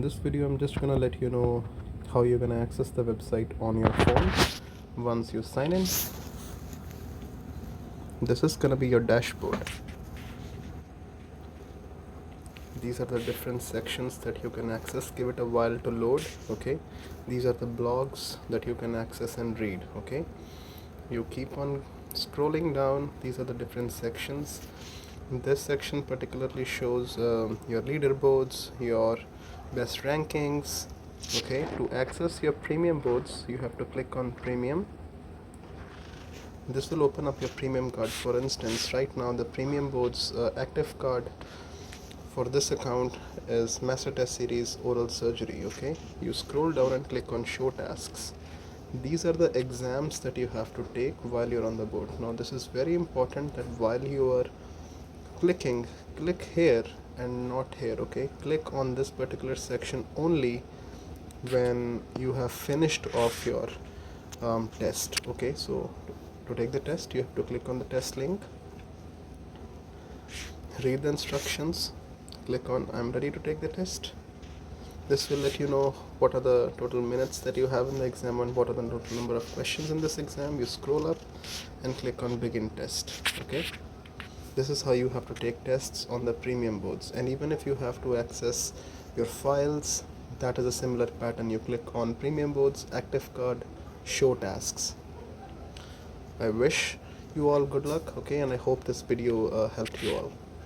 this video I'm just gonna let you know how you're gonna access the website on your phone once you sign in. This is gonna be your dashboard. These are the different sections that you can access. Give it a while to load. Okay, these are the blogs that you can access and read. Okay, you keep on scrolling down. These are the different sections. This section particularly shows your leaderboards, your best rankings. Okay, to access your premium boards you have to click on premium. This will open up your premium card. For instance, right now the premium boards active card for this account is Master Test Series Oral Surgery. Okay, you scroll down and click on show tasks. These are the exams that you have to take while you're on the board. Now this is very important that while you are click here and not here. Okay, click on this particular section only when you have finished off your test. Okay, so to take the test you have to click on the test link, read the instructions, click on I'm ready to take the test. This will let you know what are the total minutes that you have in the exam and what are the total number of questions in this exam. You scroll up and click on begin test. Okay, this is how you have to take tests on the premium boards. And even if you have to access your files, that is a similar pattern. You click on premium boards, active card, show tasks. I wish you all good luck. Okay, and I hope this video helped you all.